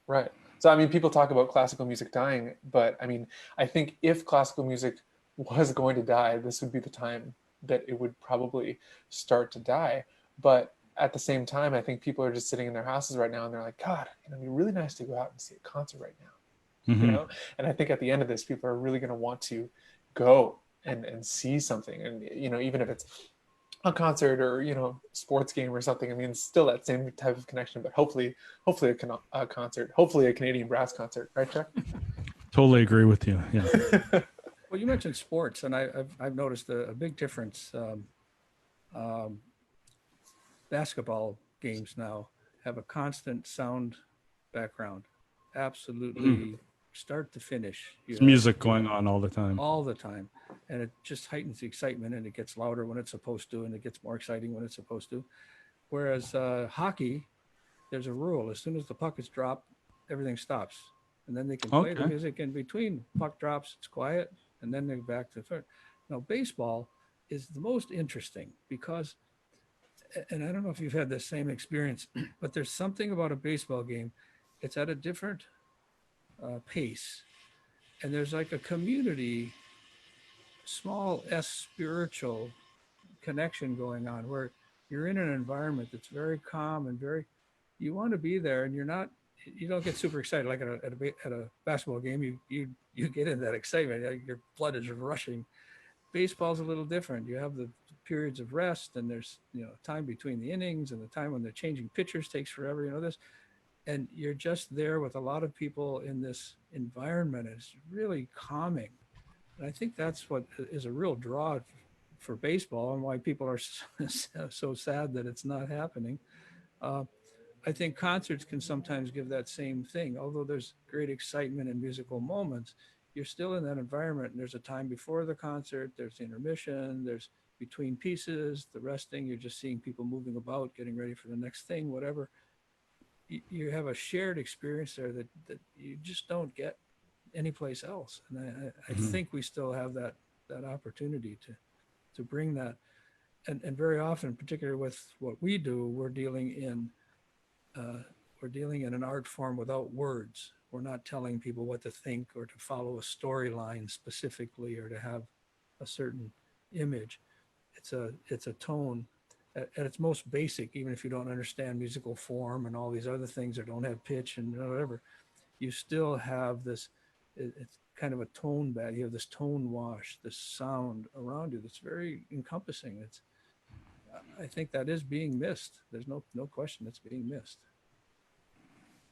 right. So I mean, people talk about classical music dying, but I mean, I think if classical music was going to die, this would be the time that it would probably start to die. But at the same time, I think people are just sitting in their houses right now and they're like, God, it'd be really nice to go out and see a concert right now. And I think at the end of this, people are really going to want to go and see something. And even if it's a concert or sports game or something, I mean, it's still that same type of connection, but hopefully a concert, hopefully a Canadian Brass concert, right, Chuck? Totally agree with you. Well, you mentioned sports, and I've noticed a big difference. Basketball games now have a constant sound background, absolutely start to finish. There's music going on all the time. And it just heightens the excitement, and it gets louder when it's supposed to, and it gets more exciting when it's supposed to. Whereas hockey, there's a rule: as soon as the puck is dropped, everything stops. and then they can play the Okay. music in between. Puck drops, it's quiet, and then they're back to the third. Now, baseball is the most interesting because, and I don't know if you've had the same experience, but there's something about a baseball game. It's at a different pace, and there's like a community, small s spiritual connection going on where you're in an environment that's very calm and very, you want to be there, and you don't get super excited like at a basketball game. You get in that excitement, your blood is rushing. Baseball's a little different. You have the periods of rest, and there's time between the innings, and the time when they're changing pitchers takes forever, this, and you're just there with a lot of people in this environment. It's really calming, and I think that's what is a real draw for baseball, and why people are so sad that it's not happening. I think concerts can sometimes give that same thing. Although there's great excitement and musical moments, you're still in that environment, and there's a time before the concert, there's intermission, there's between pieces, the resting, you're just seeing people moving about, getting ready for the next thing, whatever. You have a shared experience there that you just don't get anyplace else. And I think we still have that opportunity to bring that. And very often, particularly with what we do, we're dealing in an art form without words. We're not telling people what to think or to follow a storyline specifically or to have a certain image. It's a tone at its most basic, even if you don't understand musical form and all these other things or don't have pitch and whatever, you still have this, it's kind of a tone bed. You have this tone wash, this sound around you that's very encompassing. I think that is being missed. There's no question it's being missed.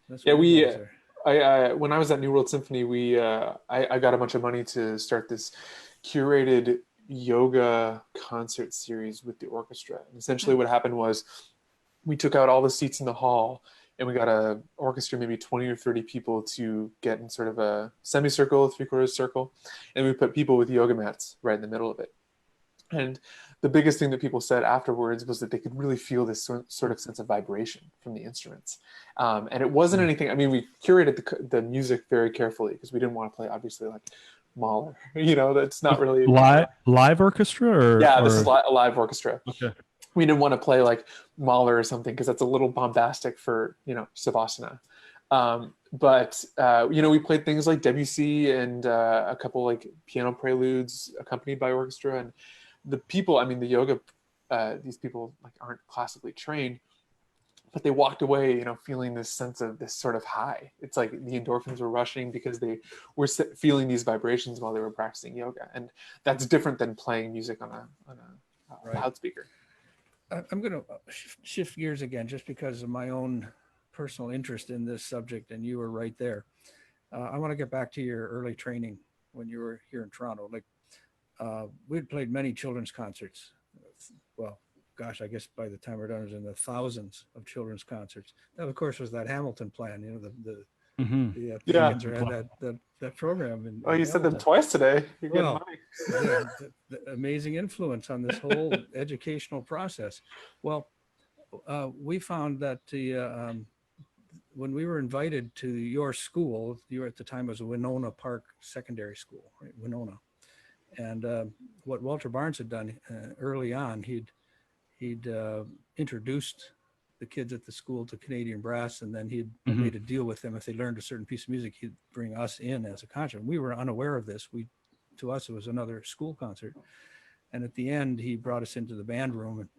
That's Yeah, what you guys are. I when I was at New World Symphony, I got a bunch of money to start this curated yoga concert series with the orchestra. And essentially what happened was we took out all the seats in the hall, and we got a orchestra, maybe 20 or 30 people, to get in sort of a semicircle, 3/4 circle. And we put people with yoga mats right in the middle of it. And the biggest thing that people said afterwards was that they could really feel this sort of sense of vibration from the instruments. And it wasn't anything, I mean, we curated the music very carefully because we didn't want to play, obviously, like Mahler. That's not really... Live orchestra? This is a live orchestra. Okay. We didn't want to play like Mahler or something because that's a little bombastic for, Savasana. But we played things like Debussy and a couple like piano preludes accompanied by orchestra. And the people, the yoga, these people like aren't classically trained, but they walked away, feeling this sense of this sort of high. It's like the endorphins were rushing because they were feeling these vibrations while they were practicing yoga. And that's different than playing music on a loudspeaker. I'm going to shift gears again, just because of my own personal interest in this subject, and you were right there. I want to get back to your early training when you were here in Toronto. Like, we'd played many children's concerts. Well, gosh, I guess by the time we're done, it was in the thousands of children's concerts. That, of course, was that Hamilton plan. The had that program. You said them twice today. You're getting money. The amazing influence on this whole educational process. Well, we found that when we were invited to your school, you were at the time was a Winona Park Secondary School, right? Winona. And what Walter Barnes had done early on, he'd introduced the kids at the school to Canadian brass, and then he'd made a deal with them. If they learned a certain piece of music, he'd bring us in as a concert. We were unaware of this. To us, it was another school concert. And at the end, he brought us into the band room and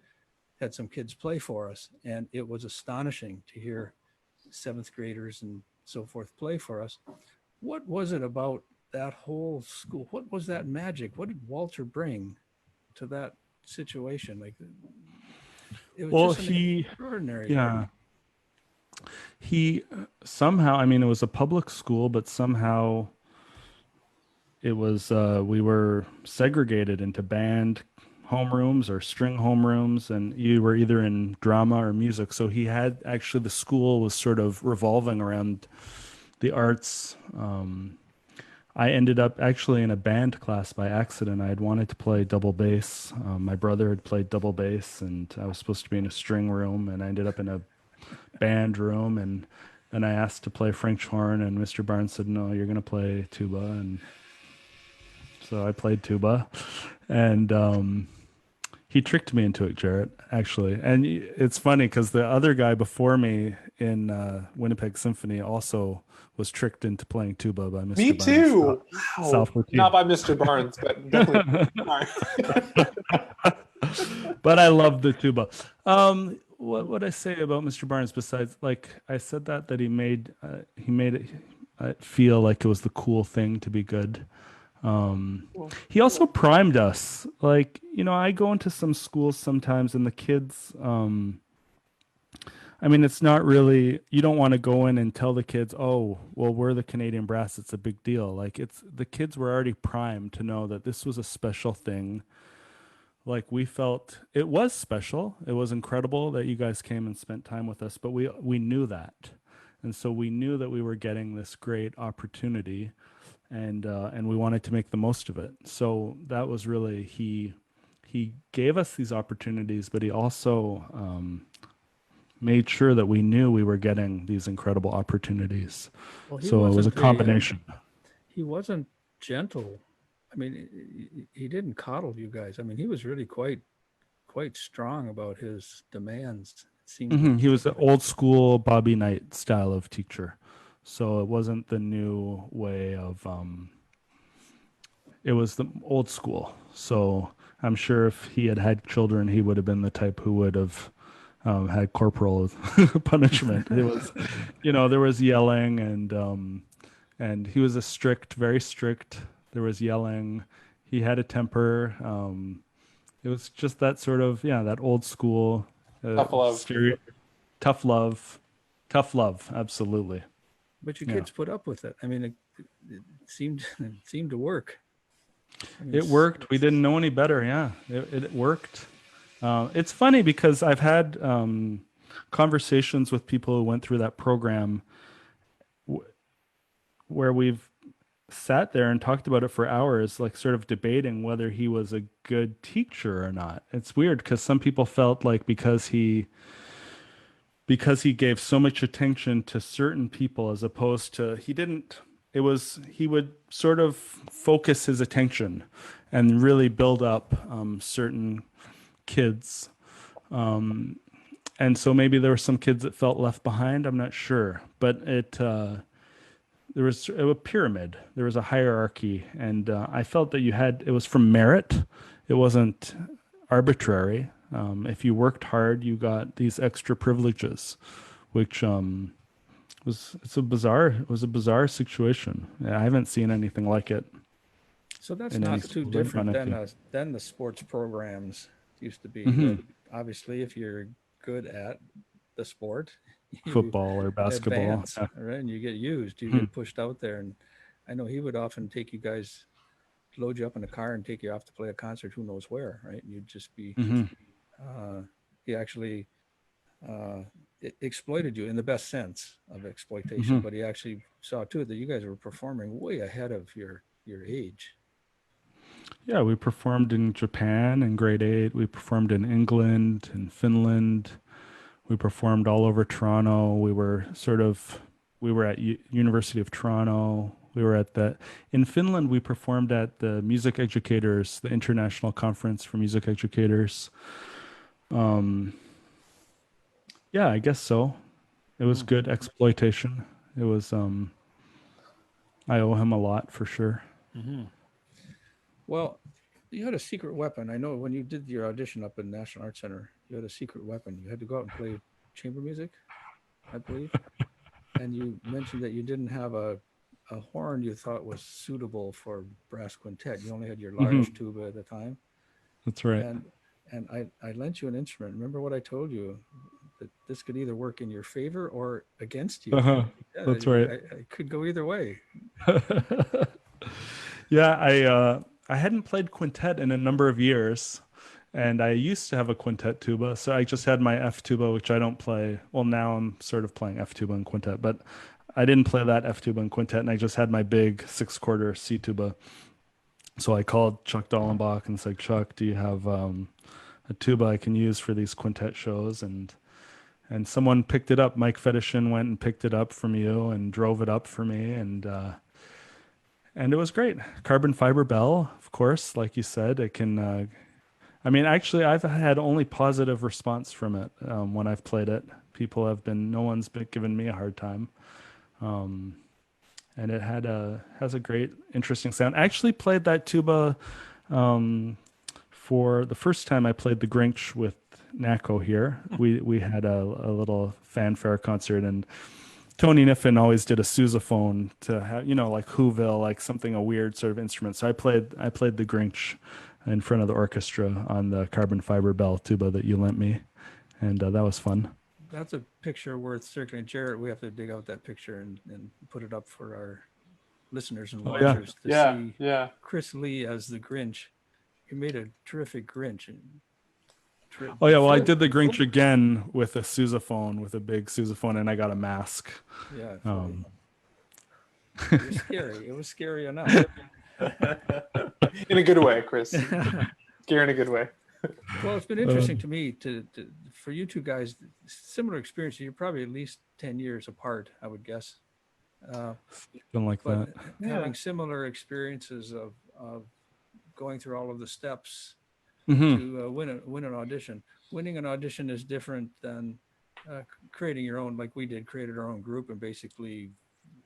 had some kids play for us. And it was astonishing to hear seventh graders and so forth play for us. What was it about that whole school? What was that magic? What did Walter bring to that situation? Like, it was just extraordinary. Yeah. He somehow, it was a public school, but somehow it was, we were segregated into band homerooms or string homerooms, and you were either in drama or music. So he had, actually, the school was sort of revolving around the arts. I ended up actually in a band class by accident. I had wanted to play double bass. My brother had played double bass, and I was supposed to be in a string room, and I ended up in a band room. And and I asked to play French horn, and Mr. Barnes said, "No, you're going to play tuba." And so I played tuba, and he tricked me into it, Jarrett, actually. And it's funny because the other guy before me in Winnipeg Symphony also was tricked into playing tuba by Mr. Me Barnes. too. Wow. South Not by Mr. Barnes, but definitely. But I love the tuba. What would I say about Mr. Barnes besides, like I said that he made it feel like it was the cool thing to be good. He also primed us. Like, I go into some schools sometimes and the kids, I mean, it's not really, you don't want to go in and tell the kids, oh, well, we're the Canadian Brass, it's a big deal. Like, the kids were already primed to know that this was a special thing. Like, we felt it was special. It was incredible that you guys came and spent time with us, but we knew that. And so we knew that we were getting this great opportunity, and we wanted to make the most of it. So that was really, he gave us these opportunities, but he also made sure that we knew we were getting these incredible opportunities. Well, so it was a combination. He wasn't gentle. I mean, he didn't coddle you guys. I mean, he was really quite strong about his demands. It seemed He was an old school Bobby Knight style of teacher. So it wasn't the new way of, it was the old school. So I'm sure if he had children, he would have been the type who would have had corporal punishment. It was, there was yelling and he was very strict. There was yelling. He had a temper. It was just that sort of, that old school. Tough love. Tough love. Absolutely. But your kids put up with it. I mean, it seemed to work. I mean, it worked. We didn't know any better. Yeah, it worked. It's funny because I've had conversations with people who went through that program where we've sat there and talked about it for hours, like sort of debating whether he was a good teacher or not. It's weird because some people felt like because he gave so much attention to certain people as opposed to he would sort of focus his attention and really build up certain kids. And so maybe there were some kids that felt left behind. I'm not sure, but there was a pyramid. There was a hierarchy, and I felt that it was from merit. It wasn't arbitrary. If you worked hard, you got these extra privileges, which was a bizarre situation. I haven't seen anything like it. So that's not too different than the sports programs used to be. Mm-hmm. Obviously, if you're good at the sport, football or basketball, advance, right? And you get used, you get pushed out there. And I know he would often take you guys, load you up in a car and take you off to play a concert, who knows where, right? And you'd just be, he actually exploited you in the best sense of exploitation, but he actually saw too that you guys were performing way ahead of your age. Yeah, we performed in Japan in grade 8. We performed in England and Finland. We performed all over Toronto. We were at University of Toronto. We were in Finland. We performed at the Music Educators, the International Conference for Music Educators. Yeah, I guess so. It was good exploitation. It was, I owe him a lot for sure. Mm-hmm. Well, you had a secret weapon. I know when you did your audition up in National Arts Centre, you had a secret weapon. You had to go out and play chamber music, I believe. And you mentioned that you didn't have a horn you thought was suitable for brass quintet. You only had your large tuba at the time. That's right. And I lent you an instrument. Remember what I told you? That this could either work in your favor or against you. Yeah, that's right. I could go either way. Yeah, I hadn't played quintet in a number of years, and I used to have a quintet tuba, so I just had my F tuba, which I don't play. Well, now I'm sort of playing F tuba and quintet, but I didn't play that F tuba and quintet, and I just had my big 6/4 C tuba. So I called Chuck Dallenbach and said, Chuck, do you have a tuba I can use for these quintet shows? And and someone picked it up. Mike Fedishin went and picked it up from you and drove it up for me, and it was great. Carbon fiber bell, of course, like you said, it can. I mean, actually, I've had only positive response from it when I've played it. No one's been giving me a hard time. And it has a great, interesting sound. I actually played that tuba for the first time I played the Grinch with NACO here. We had a little fanfare concert, and Tony Niffin always did a sousaphone to have, like Whoville, like something, a weird sort of instrument. So I played the Grinch in front of the orchestra on the carbon fiber bell tuba that you lent me, and that was fun. That's a picture worth circling. Jarrett, we have to dig out that picture and put it up for our listeners and watchers to see Chris Lee as the Grinch. He made a terrific Grinch. Oh yeah, well, I did the Grinch again with a sousaphone, with a big sousaphone, and I got a mask. Yeah. It was scary. It was scary enough. In a good way, Chris. Scary in a good way. Well, it's been interesting to me for you two guys, similar experience. You're probably at least 10 years apart, I would guess. Something like that. Having similar experiences of going through all of the steps Mm-hmm. to win an audition. Winning an audition is different than creating your own, like we did, created our own group and basically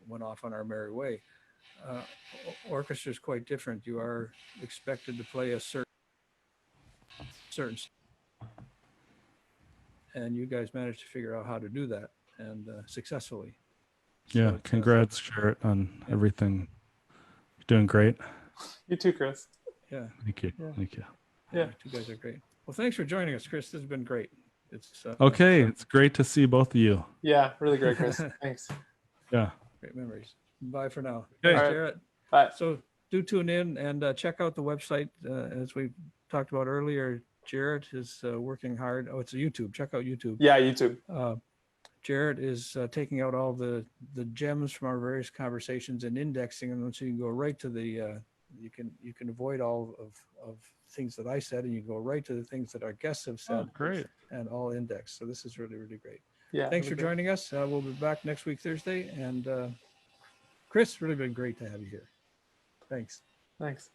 went off on our merry way. Orchestra is quite different. You are expected to play a certain, and you guys managed to figure out how to do that, and successfully. Yeah, congrats, Jarrett, on everything. You're doing great. You too, Chris. Yeah. Thank you. Yeah. Thank you. Yeah, you guys are great. Well, thanks for joining us, Chris. This has been great. It's okay. It's great to see both of you. Yeah, really great, Chris. Thanks. Yeah. Great memories. Bye for now. Okay. Thanks, All right. Jarrett. Bye. So do tune in and check out the website. As we talked about earlier, Jarrett is working hard. Oh, it's a YouTube. Check out YouTube. Yeah, YouTube. Jarrett is taking out all the gems from our various conversations and indexing them, so you can go right to the you can avoid all of things that I said, and you go right to the things that our guests have said. Oh, great. And all indexed. So this is really, really great. Yeah. Thanks really for joining us. We'll be back next week, Thursday. And Chris, really been great to have you here. Thanks. Thanks.